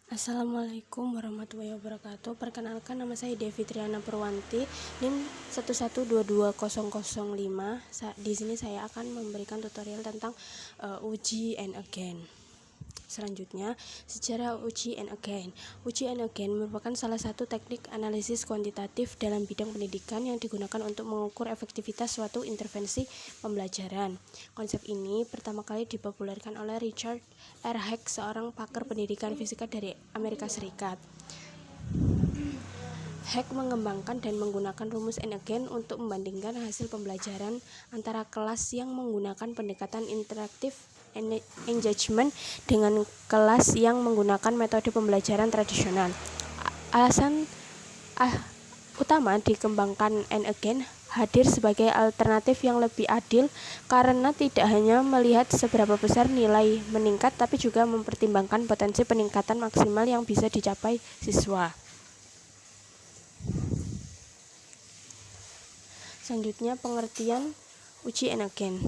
Assalamualaikum warahmatullahi wabarakatuh. Perkenalkan, nama saya Devi Triana Purwanti, NIM 1122005. Di sini saya akan memberikan tutorial tentang uji and again. Selanjutnya, sejarah uji and again. Uji and again merupakan salah satu teknik analisis kuantitatif dalam bidang pendidikan yang digunakan untuk mengukur efektivitas suatu intervensi pembelajaran. Konsep ini pertama kali dipopulerkan oleh Richard R. Hack, seorang pakar pendidikan fisika dari Amerika Serikat. Hack mengembangkan dan menggunakan rumus and again untuk membandingkan hasil pembelajaran antara kelas yang menggunakan pendekatan interaktif engagement dengan kelas yang menggunakan metode pembelajaran tradisional. Alasan utama dikembangkan and again hadir sebagai alternatif yang lebih adil karena tidak hanya melihat seberapa besar nilai meningkat, tapi juga mempertimbangkan potensi peningkatan maksimal yang bisa dicapai siswa. Selanjutnya, pengertian uji and again.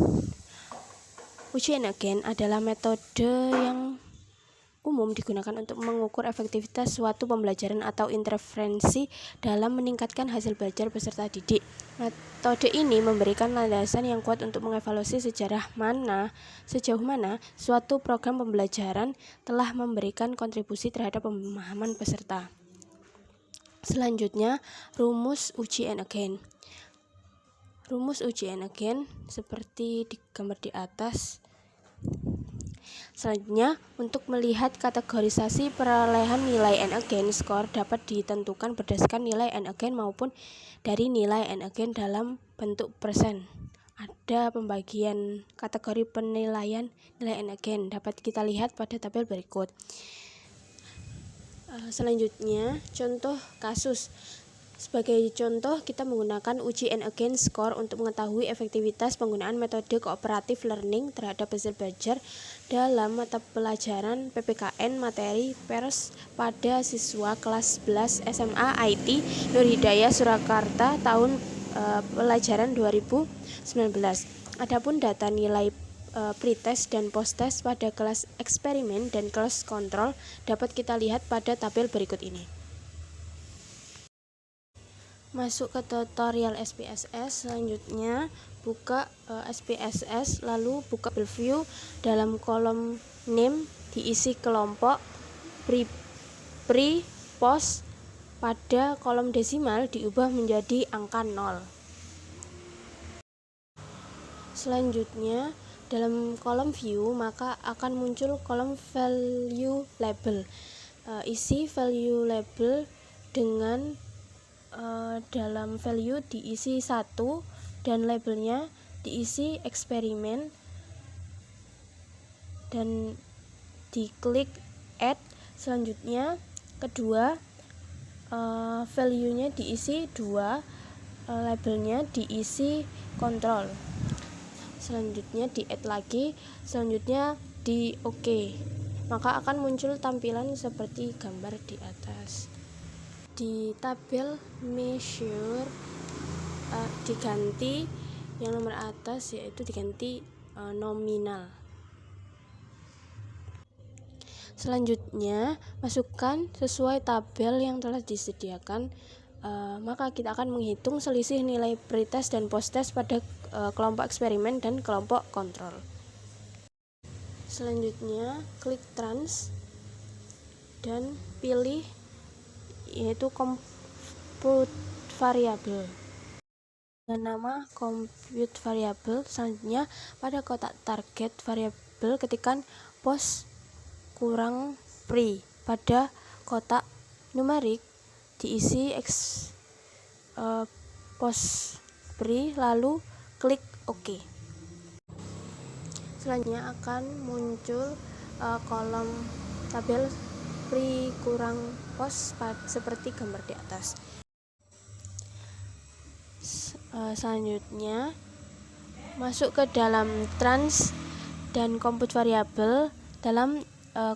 Uji and again adalah metode yang umum digunakan untuk mengukur efektivitas suatu pembelajaran atau intervensi dalam meningkatkan hasil belajar peserta didik. Metode ini memberikan landasan yang kuat untuk mengevaluasi sejauh mana suatu program pembelajaran telah memberikan kontribusi terhadap pemahaman peserta. Selanjutnya, rumus uji and again. Rumus uji and again seperti digambar di atas. Selanjutnya, untuk melihat kategorisasi perolehan nilai and again, skor dapat ditentukan berdasarkan nilai and again maupun dari nilai and again dalam bentuk persen. Ada pembagian kategori penilaian nilai and again, dapat kita lihat pada tabel berikut. Selanjutnya, contoh kasus. Sebagai contoh, kita menggunakan uji and again score untuk mengetahui efektivitas penggunaan metode cooperative learning terhadap hasil belajar dalam mata pelajaran PPKN materi pers pada siswa kelas 11 SMA IT Nur Hidayah Surakarta tahun pelajaran 2019. Adapun data nilai pretest dan posttest pada kelas eksperimen dan kelas kontrol dapat kita lihat pada tabel berikut ini. Masuk ke tutorial SPSS. Selanjutnya buka SPSS, lalu buka preview. Dalam kolom name diisi kelompok pre, post. Pada kolom desimal diubah menjadi angka 0. Selanjutnya dalam kolom view maka akan muncul kolom value label. Isi value label dengan dalam value diisi 1 dan labelnya diisi eksperimen dan diklik add. Selanjutnya kedua, value-nya diisi 2, labelnya diisi kontrol. Selanjutnya di add lagi, selanjutnya di OK, maka akan muncul tampilan seperti gambar di atas. Di tabel measure diganti yang nomor atas, yaitu diganti nominal. Selanjutnya masukkan sesuai tabel yang telah disediakan, maka kita akan menghitung selisih nilai pretest dan posttest pada kelompok eksperimen dan kelompok kontrol. Selanjutnya klik trans dan pilih yaitu compute variable dengan nama compute variable. Selanjutnya pada kotak target variable ketikkan post kurang pre. Pada kotak numerik diisi post pre, lalu klik OK. Selanjutnya akan muncul kolom tabel pre kurang post seperti gambar di atas. Selanjutnya masuk ke dalam trans dan compute variable. Dalam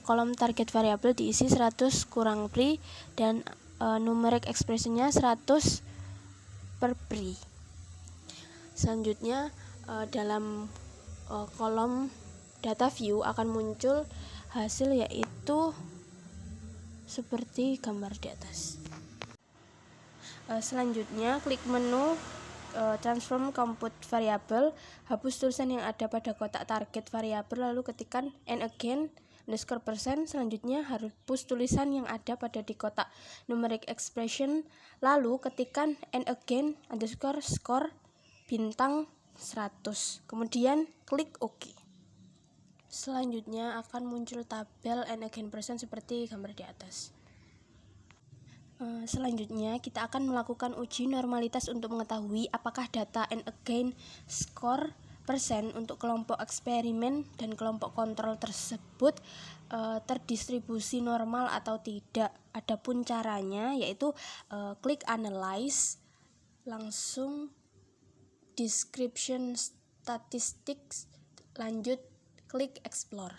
kolom target variable diisi 100 kurang pre dan numerik ekspresinya 100 per pre. Selanjutnya dalam kolom data view akan muncul hasil, yaitu seperti gambar di atas. Selanjutnya, klik menu transform compute variable, hapus tulisan yang ada pada kotak target variabel, lalu ketikkan and again %. Selanjutnya, hapus tulisan yang ada pada di kotak numeric expression, lalu ketikkan and again _score bintang 100. Kemudian klik OK. Selanjutnya akan muncul tabel and again percent seperti gambar di atas. Selanjutnya kita akan melakukan uji normalitas untuk mengetahui apakah data and again score persen untuk kelompok eksperimen dan kelompok kontrol tersebut terdistribusi normal atau tidak. Adapun caranya yaitu klik analyze, langsung description statistics, lanjut klik explore.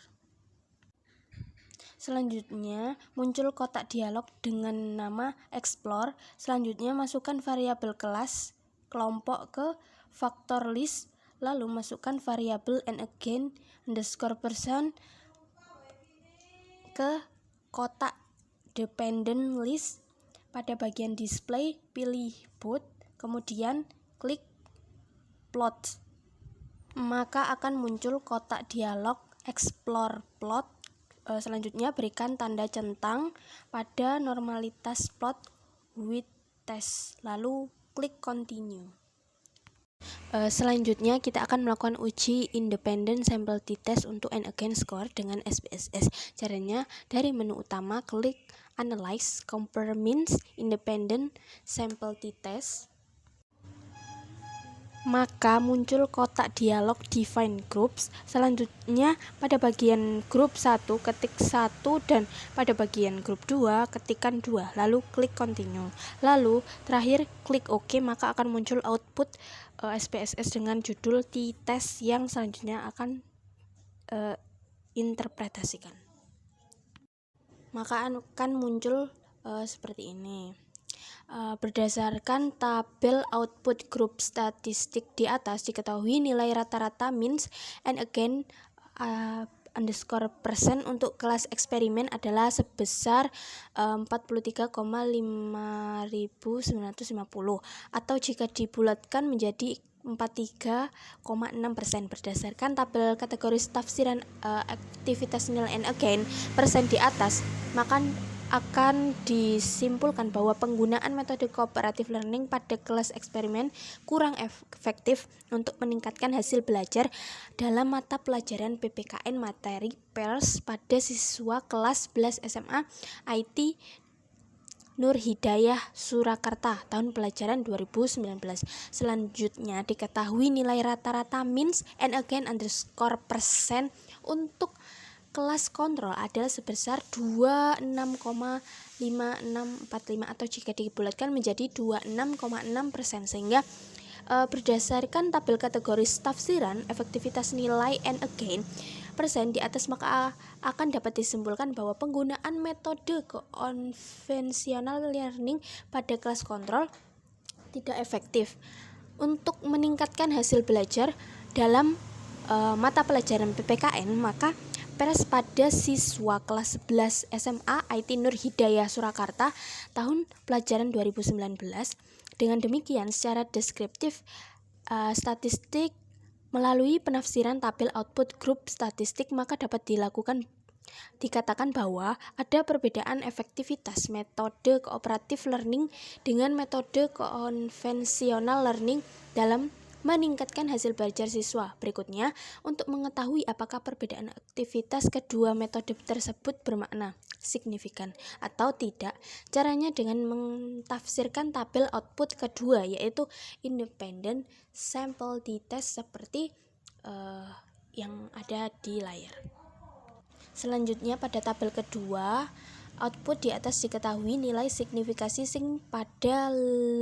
Selanjutnya muncul kotak dialog dengan nama explore. Selanjutnya masukkan variabel kelas kelompok ke factor list, lalu masukkan variabel and again _percent ke kotak dependent list. Pada bagian display pilih both, kemudian klik plot. Maka akan muncul kotak dialog explore plot. Selanjutnya berikan tanda centang pada normalitas plot with test, lalu klik continue. Selanjutnya kita akan melakukan uji independent sample t-test untuk and again score dengan SPSS. Caranya dari menu utama klik analyze, compare means, independent sample t-test. Maka muncul kotak dialog define groups. Selanjutnya pada bagian grup 1 ketik 1 dan pada bagian grup 2 ketikkan 2, lalu klik continue. Lalu terakhir klik OK, maka akan muncul output SPSS dengan judul t-test yang selanjutnya akan interpretasikan. Maka akan muncul seperti ini. Berdasarkan tabel output grup statistik di atas, diketahui nilai rata-rata means and again _percent untuk kelas eksperimen adalah sebesar 43,5950, atau jika dibulatkan menjadi 43,6%. Berdasarkan tabel kategori tafsiran aktivitas nilai and again persen di atas, maka akan disimpulkan bahwa penggunaan metode cooperative learning pada kelas eksperimen kurang efektif untuk meningkatkan hasil belajar dalam mata pelajaran PPKN materi PERS pada siswa kelas 11 SMA IT Nur Hidayah Surakarta tahun pelajaran 2019. Selanjutnya diketahui nilai rata-rata means and again _percent untuk kelas kontrol adalah sebesar 26,5645, atau jika dibulatkan menjadi 26,6%. Sehingga berdasarkan tabel kategori tafsiran efektivitas nilai and again persen di atas, maka akan dapat disimpulkan bahwa penggunaan metode konvensional learning pada kelas kontrol tidak efektif untuk meningkatkan hasil belajar dalam mata pelajaran PPKN. Maka PERS pada siswa kelas 11 SMA IT Nur Hidayah Surakarta tahun pelajaran 2019. Dengan demikian, secara deskriptif statistik melalui penafsiran tabel output grup statistik, maka dapat dikatakan bahwa ada perbedaan efektivitas metode cooperative learning dengan metode konvensional learning dalam meningkatkan hasil belajar siswa. Berikutnya, untuk mengetahui apakah perbedaan aktivitas kedua metode tersebut bermakna signifikan atau tidak, caranya dengan mentafsirkan tabel output kedua, yaitu independent sample t-test seperti yang ada di layar. Selanjutnya pada tabel kedua, output di atas diketahui nilai signifikasi pada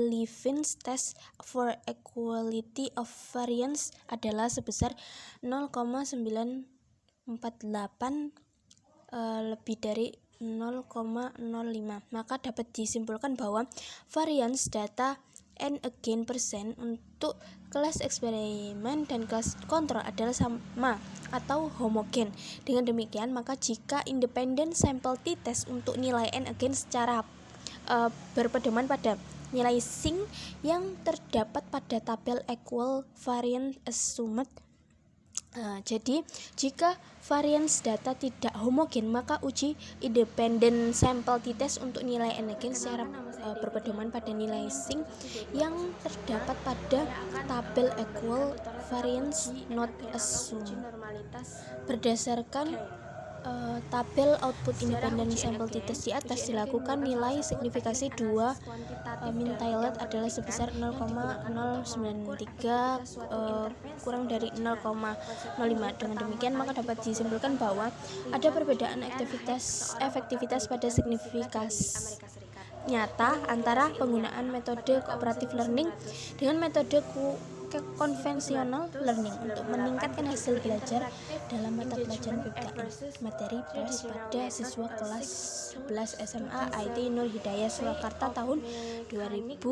Levene's test for equality of variance adalah sebesar 0,948 lebih dari 0,05. Maka dapat disimpulkan bahwa variance data and again persen untuk kelas eksperimen dan kelas kontrol adalah sama atau homogen. Dengan demikian, maka jika independent sample t-test untuk nilai and again secara berpedoman pada nilai sing yang terdapat pada tabel equal variance assumed. Jadi jika variance data tidak homogen, maka uji independent sample t-test untuk nilai and again secara berpedoman pada nilai sing yang terdapat pada tabel equal variance not assumed. Berdasarkan tabel output independent sample t-test di atas dilakukan, nilai signifikasi 2 mean tilde adalah sebesar 0,093 kurang dari 0,05. Dengan demikian, maka dapat disimpulkan bahwa ada perbedaan efektivitas pada signifikasi nyata antara penggunaan metode cooperative learning dengan metode konvensional learning untuk meningkatkan hasil belajar dalam mata pelajaran PPKN materi PAS pada siswa kelas 11 SMA IT Nur Hidayah Surakarta tahun 2019.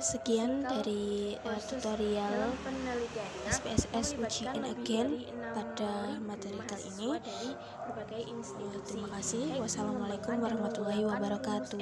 Sekian dari tutorial SPSS Uji and Again pada materi kali ini. Terima kasih. Wassalamualaikum warahmatullahi wabarakatuh.